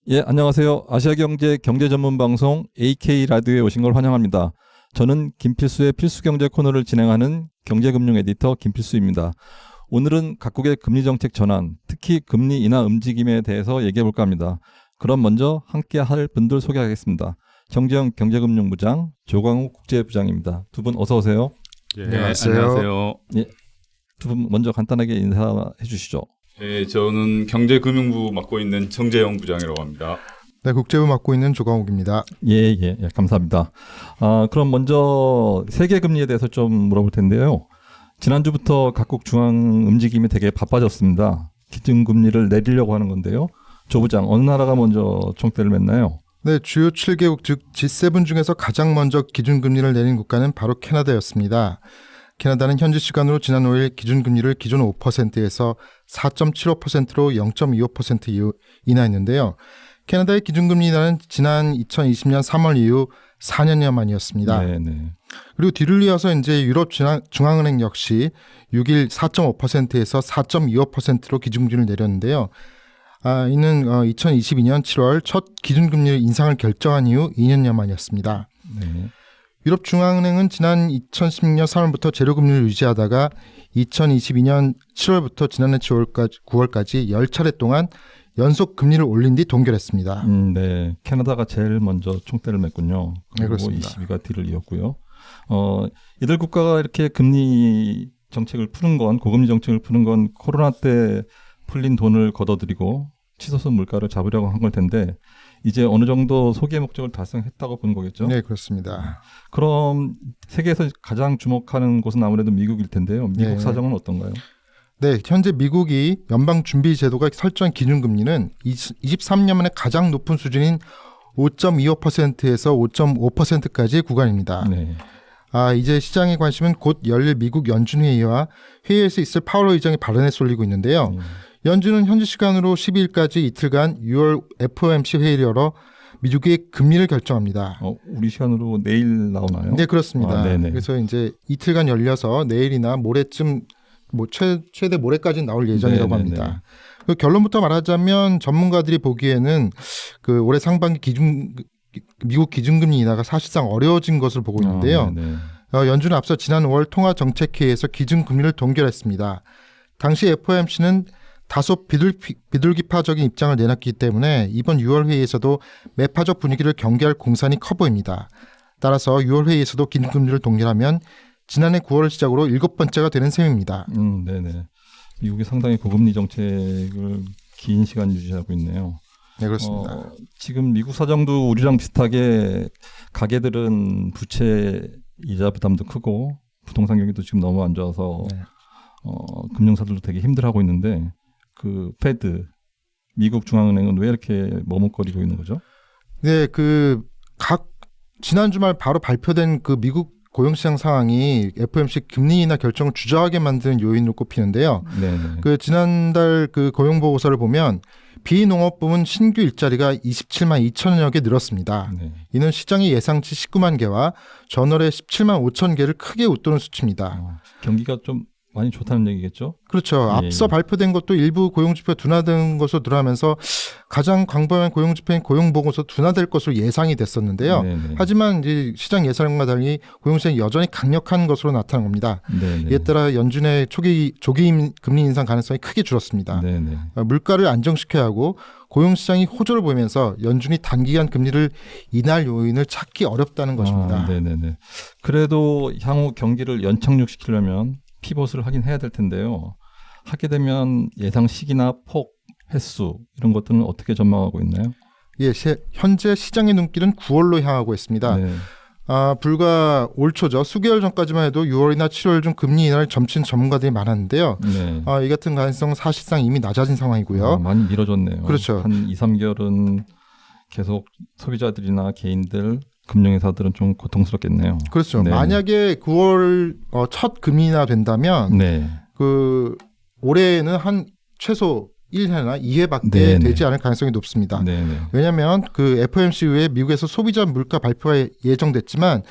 예, 안녕하세요. 아시아경제 경제 전문 방송 AK 라디오에 오신 걸 환영합니다. 저는 김필수의 필수경제 코너를 진행하는 경제금융 에디터 김필수입니다. 오늘은 각국의 금리 정책 전환, 특히 금리 인하 움직임에 대해서 얘기해 볼까 합니다. 그럼 먼저 함께 할 분들 소개하겠습니다. 정재영 경제금융부장, 조광욱 국제부장입니다. 두 분 어서 오세요. 예, 안녕하세요. 예, 두 분 먼저 간단하게 인사해 주시죠. 예, 저는 경제금융부 맡고 있는 정재영 부장이라고 합니다. 네, 국제부 맡고 있는 조광욱입니다. 예, 감사합니다. 그럼 먼저 세계 금리에 대해서 좀 물어볼 텐데요. 지난주부터 각국 중앙 움직임이 되게 바빠졌습니다. 기준금리를 내리려고 하는 건데요. 조 부장, 어느 나라가 먼저 총대를 맸나요? 네, 주요 7개국 즉 G7 중에서 가장 먼저 기준금리를 내린 국가는 바로 캐나다였습니다. 캐나다는 현지 시간으로 지난 5일 기준금리를 기존 5%에서 4.75%로 0.25% 인하했는데요. 캐나다의 기준금리 인하는 지난 2020년 3월 이후 4년여 만이었습니다. 네. 그리고 뒤를 이어서 이제 유럽 중앙은행 역시 6일 4.5%에서 4.25%로 기준금리를 내렸는데요. 이는 2022년 7월 첫 기준금리 인상을 결정한 이후 2년여 만이었습니다. 네. 유럽 중앙은행은 지난 2016년 3월부터 제로금리를 유지하다가 2022년 7월부터 지난해 9월까지 10차례 동안 연속 금리를 올린 뒤 동결했습니다. 네. 캐나다가 제일 먼저 총대를 맸군요. 네, 그리고 그렇습니다. 22가 뒤를 이었고요. 이들 국가가 이렇게 금리 정책을 푸는 건, 고금리 정책을 푸는 건 코로나 때 풀린 돈을 걷어들이고 치솟은 물가를 잡으려고 한 걸 텐데 이제 어느 정도 소기의 목적을 달성했다고 보는 거겠죠? 네, 그렇습니다. 그럼 세계에서 가장 주목하는 곳은 아무래도 미국일 텐데요. 미국 네. 사정은 어떤가요? 네, 현재 미국이 연방준비제도가 설정한 기준금리는 23년 만에 가장 높은 수준인 5.25%에서 5.5%까지의 구간입니다. 네. 이제 시장의 관심은 곧 열릴 미국 연준회의와 회의에서 있을 파월 의장의 발언에 쏠리고 있는데요. 연준은 현지 시간으로 12일까지 이틀간 6월 FOMC 회의를 열어 미국의 금리를 결정합니다. 우리 시간으로 내일 나오나요? 네, 그렇습니다. 네네. 그래서 이제 이틀간 열려서 내일이나 모레쯤 최대 모레까지 나올 예정이라고 네네네. 합니다. 그 결론부터 말하자면 전문가들이 보기에는 그 올해 상반기 미국 기준금리 인하가 사실상 어려워진 것을 보고 있는데요. 네네. 연준은 앞서 지난 5월 통화정책회의에서 기준금리를 동결했습니다. 당시 FOMC는 다소 비둘기파적인 입장을 내놨기 때문에 이번 6월 회의에서도 매파적 분위기를 경계할 공산이 커 보입니다. 따라서 6월 회의에서도 기준금리를 동결하면 지난해 9월 시작으로 7번째가 되는 셈입니다. 네네. 미국이 상당히 고금리 정책을 긴 시간 유지하고 있네요. 네, 그렇습니다. 지금 미국 사정도 우리랑 비슷하게 가계들은 부채 이자 부담도 크고 부동산 경기도 지금 너무 안 좋아서 네. 금융사들도 되게 힘들어하고 있는데 그 페드 미국 중앙은행은 왜 이렇게 머뭇거리고 있는 거죠? 네, 지난 주말 바로 발표된 그 미국 고용시장 상황이 FOMC 금리 인하 결정을 주저하게 만드는 요인으로 꼽히는데요. 네네. 그 지난달 그 고용 보고서를 보면 비농업 부문 신규 일자리가 27만 2천여 개 늘었습니다. 네. 이는 시장의 예상치 19만 개와 전월의 17만 5천 개를 크게 웃도는 수치입니다. 경기가 좀 많이 좋다는 얘기겠죠? 그렇죠. 예. 앞서 발표된 것도 일부 고용지표 둔화된 것으로 드러나면서 가장 광범위한 고용지표인 고용보고서 둔화될 것으로 예상이 됐었는데요. 네네. 하지만 이제 시장 예상과 달리 고용시장이 여전히 강력한 것으로 나타난 겁니다. 네네. 이에 따라 연준의 조기 금리 인상 가능성이 크게 줄었습니다. 네네. 물가를 안정시켜야 하고 고용시장이 호조를 보이면서 연준이 단기간 금리를 인하할 요인을 찾기 어렵다는 것입니다. 네네네. 그래도 향후 경기를 연착륙시키려면 피벗을 하긴 해야 될 텐데요. 하게 되면 예상 시기나 폭, 횟수 이런 것들은 어떻게 전망하고 있나요? 예, 현재 시장의 눈길은 9월로 향하고 있습니다. 네. 불과 올 초죠. 수개월 전까지만 해도 6월이나 7월 중 금리 인하를 점친 전문가들이 많았는데요. 네. 이 같은 가능성은 사실상 이미 낮아진 상황이고요. 많이 미뤄졌네요. 그렇죠. 한 2, 3개월은 계속 소비자들이나 개인들, 금융회사들은 좀 고통스럽겠네요. 그렇죠. 네. 만약에 9월 첫 금리 인하 된다면 네. 그 올해는 한 최소 1회나 2회밖에 네네. 되지 않을 가능성이 높습니다. 네네. 왜냐하면 그 FOMC 이후에 미국에서 소비자 물가 발표가 예정됐지만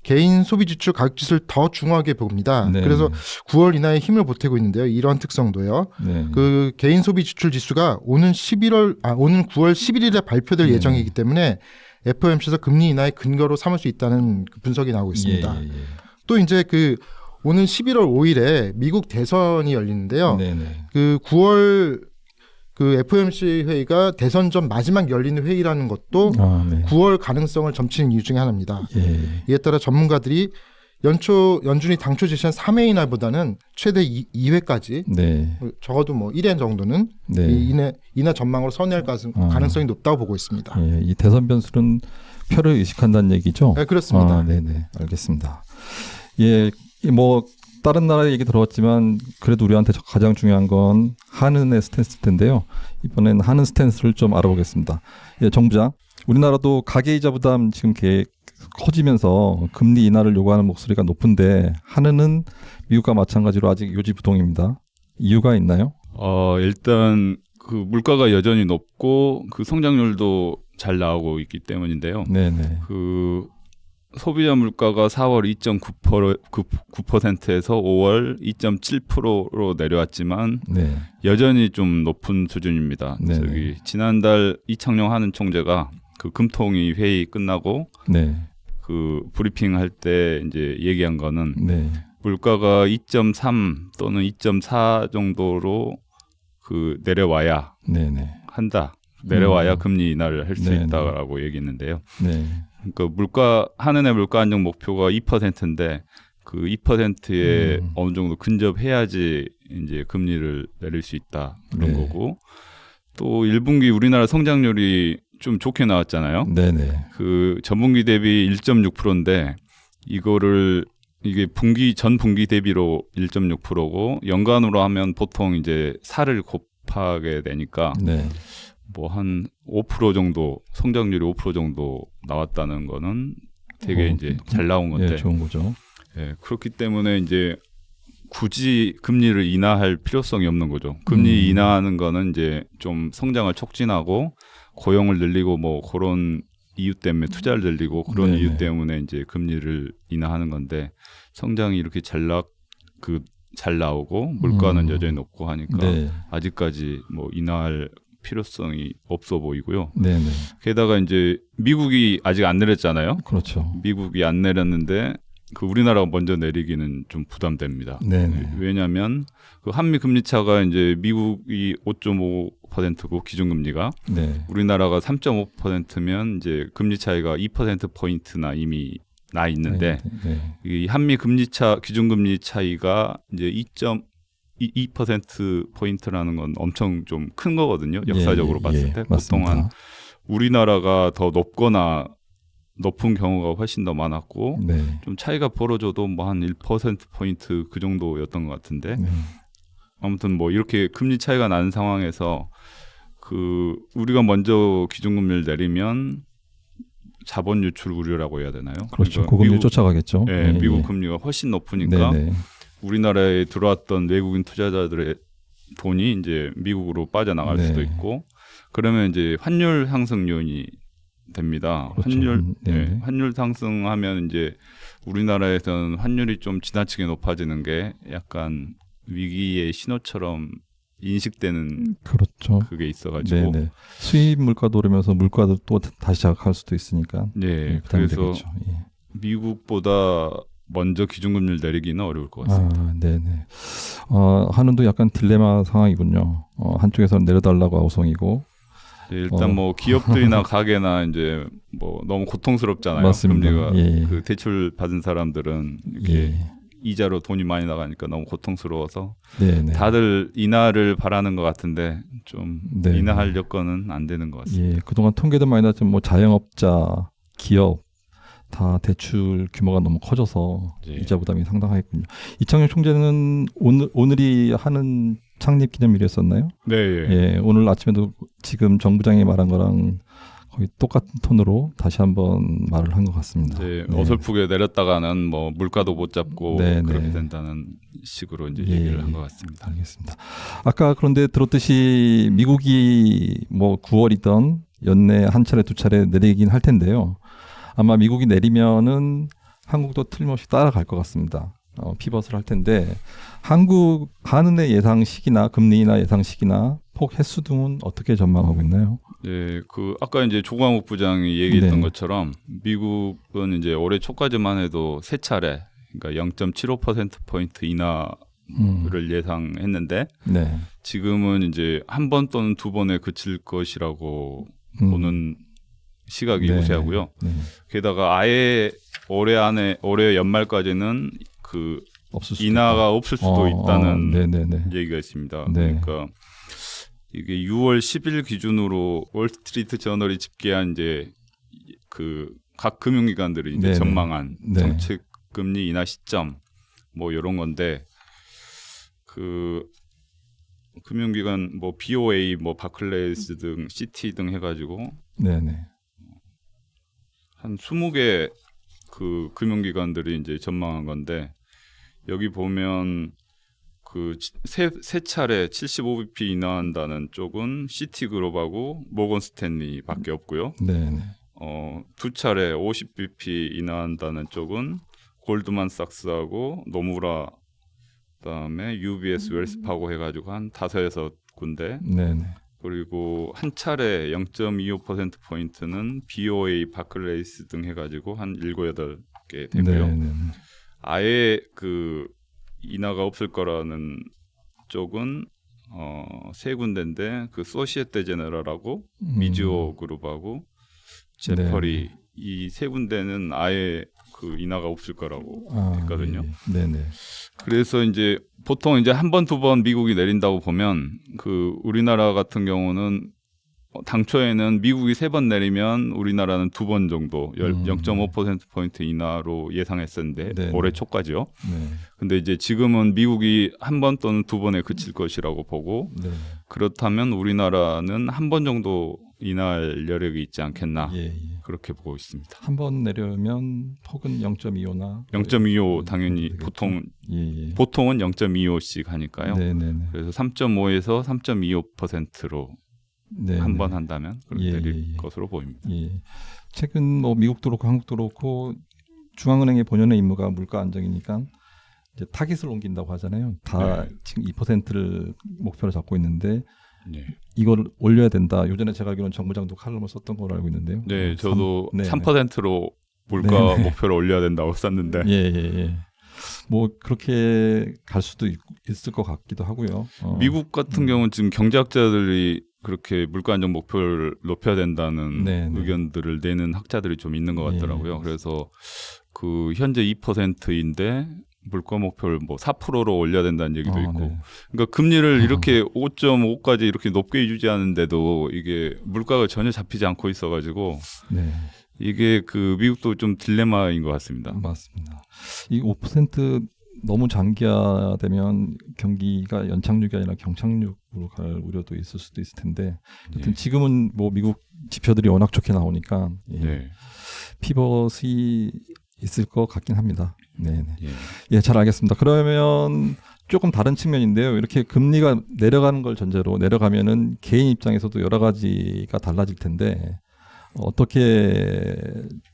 개인 소비 지출 가격 지수를 더 중요하게 봅니다. 네. 그래서 9월 이나에 힘을 보태고 있는데요. 이러한 특성도요. 네. 그 개인 소비 지출 지수가 오는 9월 11일에 발표될 네. 예정이기 때문에 FOMC에서 금리 인하의 근거로 삼을 수 있다는 그 분석이 나오고 있습니다. 예. 또 이제 그 오는 11월 5일에 미국 대선이 열리는데요. 네네. 그 9월 그 FOMC 회의가 대선 전 마지막 열리는 회의라는 것도 네. 9월 가능성을 점치는 이유 중에 하나입니다. 예. 이에 따라 전문가들이 연준이 당초 제시한 3회 인하보다는 최대 2회까지 네. 적어도 뭐 1회 정도는 네. 이 인하 전망으로 선회할 가능성이 높다고 보고 있습니다. 예. 이 대선 변수는 표를 의식한다는 얘기죠? 네, 그렇습니다. 네네. 알겠습니다. 예. 뭐 다른 나라 얘기 들어봤지만 그래도 우리한테 가장 중요한 건 한은의 스탠스일 텐데요. 이번엔 한은 스탠스를 좀 알아보겠습니다. 예, 정부장. 우리나라도 가계이자 부담 지금 커지면서 금리 인하를 요구하는 목소리가 높은데 한은은 미국과 마찬가지로 아직 요지부동입니다. 이유가 있나요? 일단 그 물가가 여전히 높고 그 성장률도 잘 나오고 있기 때문인데요. 네네. 그 소비자 물가가 4월 2.9%에서 5월 2.7%로 내려왔지만 네. 여전히 좀 높은 수준입니다. 네네. 저기 지난달 이창용 한은 총재가 그 금통위 회의 끝나고 네. 그 브리핑 할 때 이제 얘기한 거는 네. 물가가 2.3 또는 2.4 정도로 그 내려와야 네네. 한다. 내려와야 음. 금리 인하를 할 수 네네. 있다라고 얘기했는데요. 네. 그러니까 한은의 물가 안정 목표가 2%인데 그 2%에 어느 정도 근접해야지 이제 금리를 내릴 수 있다 그런 네. 거고 또 1분기 우리나라 성장률이 좀 좋게 나왔잖아요. 네네. 그 전분기 대비 1.6%인데 이게 전 분기 대비로 1.6%고 연간으로 하면 보통 이제 4를 곱하게 되니까 네. 뭐 한 5% 정도 성장률이 5% 정도 나왔다는 거는 되게 이제 잘 나온 건데 예, 좋은 거죠. 예, 그렇기 때문에 이제 굳이 금리를 인하할 필요성이 없는 거죠. 금리 인하하는 거는 이제 좀 성장을 촉진하고 고용을 늘리고 뭐 그런 이유 때문에 투자를 늘리고 그런 네네. 이유 때문에 이제 금리를 인하하는 건데 성장이 이렇게 잘 나오고 물가는 여전히 높고 하니까 네. 아직까지 뭐 인하할 필요성이 없어 보이고요. 네네. 게다가 이제 미국이 아직 안 내렸잖아요. 그렇죠. 미국이 안 내렸는데 그 우리나라가 먼저 내리기는 좀 부담됩니다. 네네. 왜냐하면 그 한미 금리 차가 이제 미국이 5.5%고 기준금리가 네. 우리나라가 3.5%면 이제 금리 차이가 2% 포인트나 이미 나 있는데 네. 이 한미 금리 차 기준금리 차이가 이제 2% 포인트라는 건 엄청 좀 큰 거거든요. 역사적으로 봤을 때 보통 한 우리나라가 더 높은 경우가 훨씬 더 많았고 네. 좀 차이가 벌어져도 뭐 한 1% 포인트 그 정도였던 것 같은데 네. 아무튼 뭐 이렇게 금리 차이가 나는 상황에서 그 우리가 먼저 기준금리를 내리면 자본 유출 우려라고 해야 되나요? 그렇죠. 그러니까 고금리 쫓아가겠죠. 네, 미국 금리가 훨씬 높으니까 네네. 우리나라에 들어왔던 외국인 투자자들의 돈이 이제 미국으로 빠져나갈 네. 수도 있고 그러면 이제 환율 상승 요인이 됩니다. 그렇죠. 환율 상승하면 이제 우리나라에서는 환율이 좀 지나치게 높아지는 게 약간 위기의 신호처럼 인식되는 그렇죠. 그게 있어가지고 네네. 수입 물가도 오르면서 물가도 또 다시 자극할 수도 있으니까. 네, 부담이 그래서 되겠죠. 예. 미국보다 먼저 기준금리를 내리기는 어려울 것 같습니다. 네네. 한은도 약간 딜레마 상황이군요. 한쪽에서는 내려달라고 아우성이고. 네, 일단 뭐 기업들이나 가게나 이제 뭐 너무 고통스럽잖아요. 맞습니다. 금리가 예. 그 대출 받은 사람들은 이렇게 예. 이자로 돈이 많이 나가니까 너무 고통스러워서 네네. 다들 인하를 바라는 것 같은데 좀 네. 인하할 여건은 안 되는 것 같습니다. 예. 그동안 통계도 많이 났지만 뭐 자영업자, 기업 다 대출 규모가 너무 커져서 예. 이자 부담이 상당하겠군요. 이창용 총재는 오늘이 하는 창립 기념일이었었나요? 네, 예. 오늘 아침에도 지금 정부장이 말한 거랑 거의 똑같은 톤으로 다시 한번 말을 한 것 같습니다. 네, 네. 어설프게 내렸다가는 뭐 물가도 못 잡고 네, 그렇게 네. 된다는 식으로 이제 예, 얘기를 한 것 같습니다. 알겠습니다. 아까 그런데 들었듯이 미국이 뭐 9월이던 연내 한 차례 두 차례 내리긴 할 텐데요. 아마 미국이 내리면은 한국도 틀림없이 따라갈 것 같습니다. 피벗을 할 텐데 한은의 예상 시기나 금리 인하 예상 시기나 폭 횟수 등은 어떻게 전망하고 있나요? 네, 그 아까 이제 조광욱 부장이 얘기했던 네. 것처럼 미국은 이제 올해 초까지만 해도 세 차례, 그러니까 0.75% 포인트 인하를 예상했는데 네. 지금은 이제 한 번 또는 두 번에 그칠 것이라고 보는 시각이 네. 우세하고요. 네. 게다가 아예 올해 연말까지는 그 없을 수도 인하가 없을 수도 있다는 네네네. 얘기가 있습니다. 네. 그러니까 이게 6월 10일 기준으로 월스트리트 저널이 집계한 이제 그 각 금융기관들이 이제 네네. 전망한 네. 정책 금리 인하 시점 뭐 이런 건데 그 금융기관 뭐 BOA 뭐 바클레이스 등 시티 등 해가지고 네네. 한 20개 그 금융기관들이 이제 전망한 건데 여기 보면 그 세 차례 75bp 인하한다는 쪽은 시티그룹하고 모건 스탠리밖에 없고요. 네네. 두 차례 50bp 인하한다는 쪽은 골드만삭스하고 노무라 그다음에 UBS 웰스파고 해가지고 한 5-6군데 네네. 그리고 한 차례 0.25% 포인트는 BOA 바클레이스 등 해가지고 한 7-8개 되고요. 네네. 아예 그 인하가 없을 거라는 쪽은 세 군데인데 그 소시에테 제너럴하고 미즈오 그룹하고 제퍼리 이 세 군데는 아예 그 인하가 없을 거라고 했거든요. 예. 네네. 그래서 이제 보통 이제 한 번, 두 번 미국이 내린다고 보면 그 우리나라 같은 경우는 당초에는 미국이 3번 내리면 우리나라는 2번 정도 0.5%포인트 인하로 예상했었는데 네네. 올해 초까지요. 네. 근데 이제 지금은 미국이 한 번 또는 2번에 그칠 것이라고 보고 네. 그렇다면 우리나라는 한 번 정도 인하할 여력이 있지 않겠나 예. 예. 그렇게 보고 있습니다. 한 번 내려면 폭은 0.25나 0.25 당연히 되겠죠? 보통은 0.25씩 하니까요. 네네네. 그래서 3.5에서 3.25%로 네. 한 번 한다면 그렇게 예, 내릴 예, 예. 것으로 보입니다. 예. 최근 뭐 미국도 그렇고 한국도 그렇고 중앙은행의 본연의 임무가 물가 안정이니까 이제 타깃을 옮긴다고 하잖아요. 다 네. 지금 2%를 목표로 잡고 있는데 네, 이걸 올려야 된다. 요전에 제가 알기로는 정부장도 칼럼을 썼던 걸로 알고 있는데요. 네 저도 3%로 3%로 물가 네네. 목표를 올려야 된다고 썼는데 예. 뭐 그렇게 갈 수도 있을 것 같기도 하고요. 미국 같은 경우는 지금 경제학자들이 그렇게 물가 안정 목표를 높여야 된다는 네네. 의견들을 내는 학자들이 좀 있는 것 같더라고요. 예. 그래서 그 현재 2%인데 물가 목표를 뭐 4%로 올려야 된다는 얘기도 있고, 네. 그러니까 금리를 이렇게 5.5까지 이렇게 높게 유지하는데도 이게 물가가 전혀 잡히지 않고 있어가지고 네. 이게 그 미국도 좀 딜레마인 것 같습니다. 맞습니다. 이 5% 너무 장기화되면 경기가 연착륙이 아니라 경착륙으로 갈 우려도 있을 수도 있을 텐데, 하여튼 예. 지금은 뭐 미국 지표들이 워낙 좋게 나오니까 예. 네. 피벗이 있을 것 같긴 합니다. 네. 예. 예, 잘 알겠습니다. 그러면 조금 다른 측면인데요. 이렇게 금리가 내려가는 걸 전제로 내려가면은 개인 입장에서도 여러 가지가 달라질 텐데 어떻게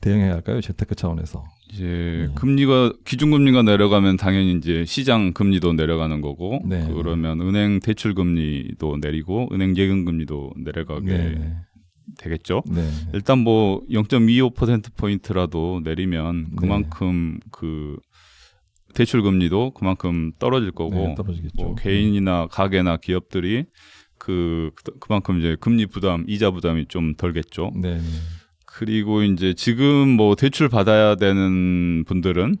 대응해야 할까요? 재테크 차원에서. 이제 금리가 기준금리가 내려가면 당연히 이제 시장 금리도 내려가는 거고 네. 그러면 은행 대출 금리도 내리고 은행 예금 금리도 내려가게 네. 되겠죠. 네. 일단 뭐 0.25% 포인트라도 내리면 그만큼 그 대출 금리도 그만큼 떨어질 거고 네, 떨어지겠죠. 뭐 개인이나 가게나 기업들이 그만큼 이제 금리 부담, 이자 부담이 좀 덜겠죠. 네. 그리고 이제 지금 뭐 대출 받아야 되는 분들은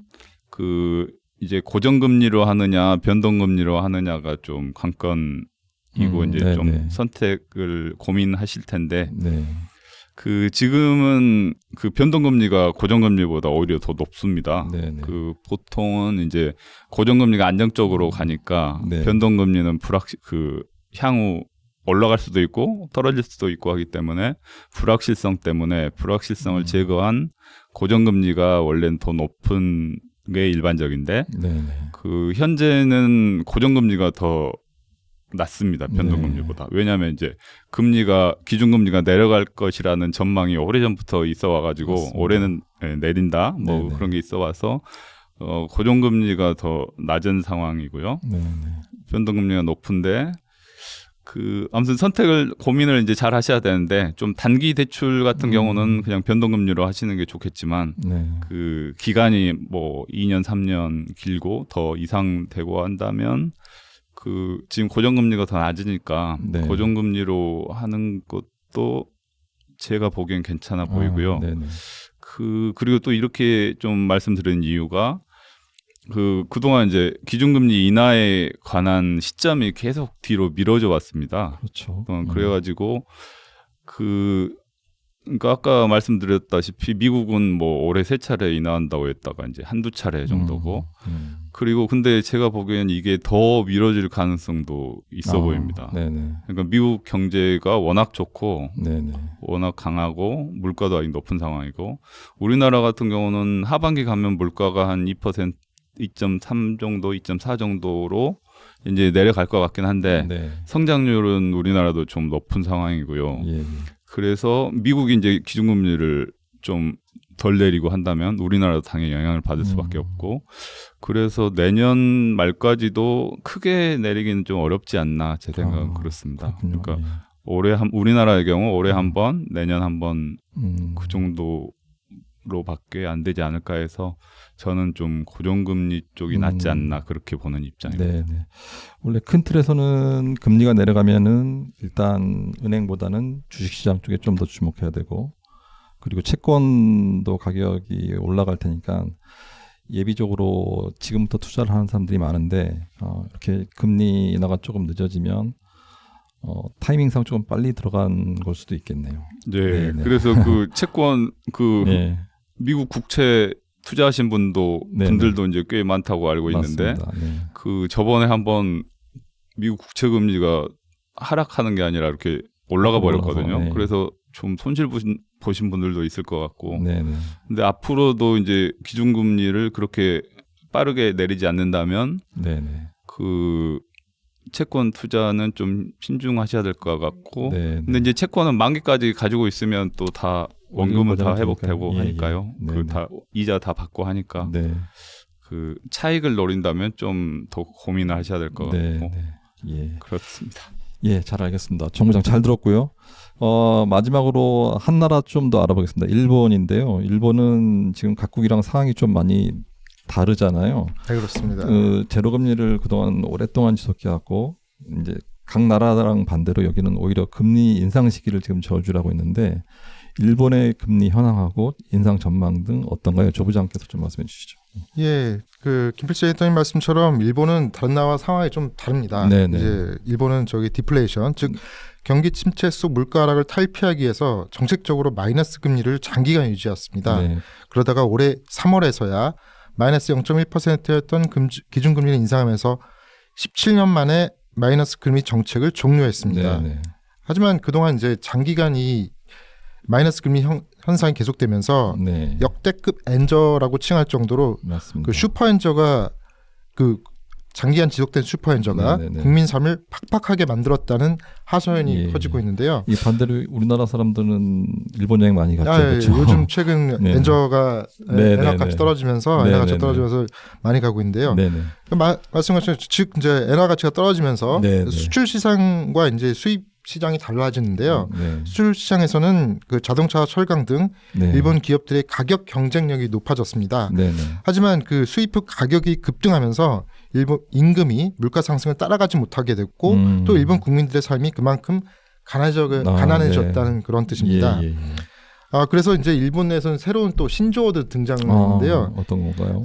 그 이제 고정금리로 하느냐 변동금리로 하느냐가 좀 관건이고 이제 좀 네. 선택을 고민하실 텐데 네. 그 지금은 그 변동금리가 고정금리보다 오히려 더 높습니다. 네. 그 보통은 이제 고정금리가 안정적으로 가니까 네. 변동금리는 향후 올라갈 수도 있고 떨어질 수도 있고 하기 때문에 불확실성을 제거한 고정금리가 원래는 더 높은 게 일반적인데 네. 그 현재는 고정금리가 더 낮습니다. 변동금리보다. 왜냐하면 이제 기준금리가 내려갈 것이라는 전망이 오래전부터 있어 와가지고 맞습니다. 올해는 내린다 뭐 네네. 그런 게 있어 와서 고정금리가 더 낮은 상황이고요. 네, 네. 변동금리가 높은데 아무튼 고민을 이제 잘 하셔야 되는데 좀 단기 대출 같은 경우는 그냥 변동금리로 하시는 게 좋겠지만 네. 그 기간이 뭐 2년, 3년 길고 더 이상 되고 한다면 지금 고정금리가 더 낮으니까 네. 고정금리로 하는 것도 제가 보기엔 괜찮아 보이고요. 네네. 그리고 또 이렇게 좀 말씀드린 이유가 그동안 이제 기준금리 인하에 관한 시점이 계속 뒤로 미뤄져 왔습니다. 그렇죠. 그래가지고 그러니까 아까 말씀드렸다시피 미국은 뭐 올해 3차례 인하한다고 했다가 이제 한두 차례 정도고 그리고 근데 제가 보기엔 이게 더 미뤄질 가능성도 있어 보입니다. 네네. 그러니까 미국 경제가 워낙 좋고 네네. 워낙 강하고 물가도 아직 높은 상황이고 우리나라 같은 경우는 하반기 가면 물가가 한 2%, 2.3 정도, 2.4 정도로 이제 내려갈 것 같긴 한데 네. 성장률은 우리나라도 좀 높은 상황이고요. 예. 그래서 미국이 이제 기준금리를 좀 덜 내리고 한다면 우리나라도 당연히 영향을 받을 수밖에 없고 그래서 내년 말까지도 크게 내리기는 좀 어렵지 않나 제 생각은 그렇습니다. 그렇군요. 그러니까 예. 우리나라의 경우 올해 한 번, 내년 한 번 그 정도 로밖에 안 되지 않을까 해서 저는 좀 고정금리 쪽이 낫지 않나 그렇게 보는 입장입니다. 네, 네. 원래 큰 틀에서는 금리가 내려가면은 일단 은행보다는 주식시장 쪽에 좀 더 주목해야 되고 그리고 채권도 가격이 올라갈 테니까 예비적으로 지금부터 투자를 하는 사람들이 많은데 이렇게 금리 인하가 조금 늦어지면 타이밍상 조금 빨리 들어간 걸 수도 있겠네요. 네, 네. 그래서 채권 네. 미국 국채 투자하신 분들도 이제 꽤 많다고 알고 있는데 맞습니다. 네. 저번에 한번 미국 국채 금리가 하락하는 게 아니라 이렇게 올라가 버렸거든요. 네. 그래서 좀 손실 보신 분들도 있을 것 같고. 네, 네. 근데 앞으로도 이제 기준금리를 그렇게 빠르게 내리지 않는다면 네, 네. 채권 투자는 좀 신중하셔야 될 것 같고. 네, 근데 이제 채권은 만기까지 가지고 있으면 또 다 원금은 다 회복되고 하니까요. 네, 다 이자 다 받고 하니까 네. 차익을 노린다면 좀 더 고민을 하셔야 될 것 네, 같고. 네. 예. 그렇습니다. 예, 잘 알겠습니다. 정부장 잘 들었고요. 마지막으로 한 나라 좀 더 알아보겠습니다. 일본인데요. 일본은 지금 각국이랑 상황이 좀 많이 다르잖아요. 네, 그렇습니다. 제로금리를 그동안 오랫동안 지속해왔고 이제 각 나라랑 반대로 여기는 오히려 금리 인상 시기를 지금 저주하고 있는데 일본의 금리 현황하고 인상 전망 등 어떤가요? 조 부장께서 좀 말씀해 주시죠. 예, 김필수 회장님 말씀처럼 일본은 다른 나라와 상황이 좀 다릅니다. 네네. 이제 일본은 디플레이션, 즉 경기 침체 속 물가 하락을 탈피하기 위해서 정책적으로 마이너스 금리를 장기간 유지했습니다. 네. 그러다가 올해 3월에서야 마이너스 0.1%였던 기준금리를 인상하면서 17년 만에 마이너스 금리 정책을 종료했습니다. 네네. 하지만 그동안 이제 장기간 이 마이너스 금리 현상이 계속되면서 네. 역대급 엔저라고 칭할 정도로 맞습니다. 슈퍼엔저가 장기간 지속된 슈퍼엔저가 네네네. 국민 삶을 팍팍하게 만들었다는 하소연이 예. 커지고 있는데요. 이 반대로 우리나라 사람들은 일본 여행 많이 갔죠. 예, 그렇죠? 요즘 최근 네네. 엔저가 네네네. 엔화 값이 떨어지면서 엔화 값이 네네네. 떨어지면서 많이 가고 있는데요. 네네. 말씀하신 즉 이제 엔화 가치가 떨어지면서 네네. 수출 시장과 이제 수입 시장이 달라지는데요. 네. 수출 시장에서는 자동차, 철강 등 네. 일본 기업들의 가격 경쟁력이 높아졌습니다. 네네. 하지만 수입품 가격이 급등하면서 일본 임금이 물가 상승을 따라가지 못하게 됐고 또 일본 국민들의 삶이 그만큼 가난해졌다는 그런 뜻입니다. 예. 그래서 이제 일본 내에서는 새로운 또 신조어도 등장하는데요. 어떤 건가요?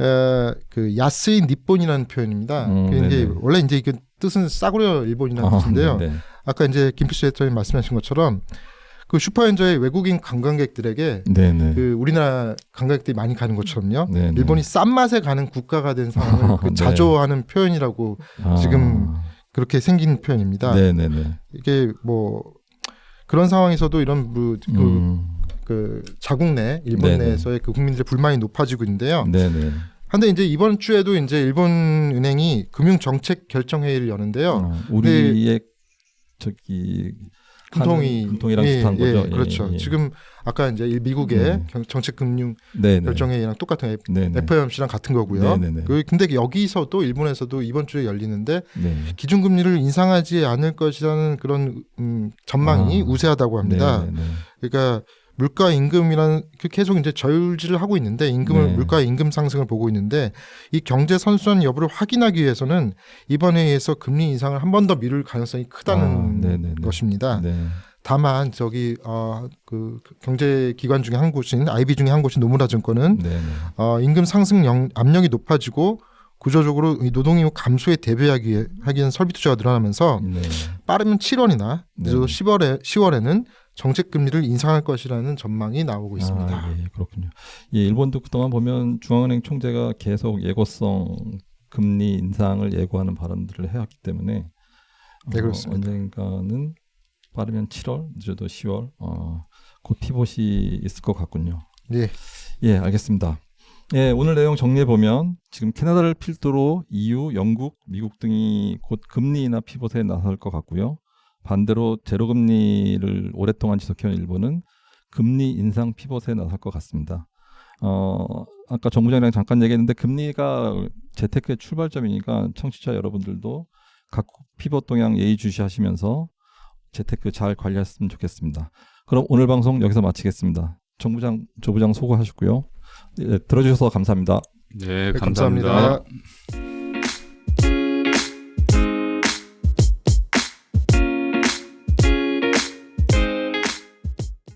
야스이 니폰이라는 표현입니다. 이제 원래 이제 그 뜻은 싸구려 일본이라는 뜻인데요. 네네. 아까 이제 김필수 대통령이 말씀하신 것처럼 슈퍼엔저의 외국인 관광객들에게 네네. 우리나라 관광객들이 많이 가는 것처럼요. 네네. 일본이 싼 맛에 가는 국가가 된 상황을 네. 자조하는 표현이라고 지금 그렇게 생긴 표현입니다. 네네네. 이게 그런 상황에서도 이런 자국 내 일본 네네. 내에서의 국민들의 불만이 높아지고 있는데요. 네네. 한데 이제 이번 주에도 이제 일본 은행이 금융 정책 결정 회의를 여는데요. 우리의 분통이랑 비슷한 거죠. 그렇죠. 예. 지금 아까 이제 미국의 정책금융 네네. 결정회의랑 똑같은 네네. FOMC랑 같은 거고요. 네네네. 근데 여기서도 일본에서도 이번 주에 열리는데 네. 기준금리를 인상하지 않을 것이라는 그런 전망이 우세하다고 합니다. 네네네. 그러니까 물가 임금이라는 계속 이제 저율질을 하고 있는데 물가 임금 상승을 보고 있는데 이 경제 선순환 여부를 확인하기 위해서는 이번 회의에서 금리 인상을 한 번 더 미룰 가능성이 크다는 것입니다. 네. 다만 그 경제기관 중에 한 곳인 IB 중에 한 곳인 노무라증권은 네네. 임금 상승 압력이 높아지고 구조적으로 이 노동임금 감소에 대비하기에는 설비 투자가 늘어나면서 네. 빠르면 7월이나 네. 10월에는 정책 금리를 인상할 것이라는 전망이 나오고 있습니다. 예, 그렇군요. 예, 일본도 그동안 보면 중앙은행 총재가 계속 예고성 금리 인상을 예고하는 발언들을 해왔기 때문에 네, 그렇습니다. 언젠가는 빠르면 7월, 늦어도 10월 곧 피봇이 있을 것 같군요. 예. 예, 알겠습니다. 예, 오늘 내용 정리해 보면 지금 캐나다를 필두로 EU, 영국, 미국 등이 곧 금리 인하 피봇에 나설 것 같고요. 반대로 제로금리를 오랫동안 지속해온 일본은 금리 인상 피봇에 나설 것 같습니다. 아까 정 부장이랑 잠깐 얘기했는데 금리가 재테크의 출발점이니까 청취자 여러분들도 각국 피봇 동향 예의주시하시면서 재테크 잘 관리했으면 좋겠습니다. 그럼 오늘 방송 여기서 마치겠습니다. 정 부장, 조 부장 수고하셨고요. 네, 들어주셔서 감사합니다. 네, 감사합니다. 감사합니다.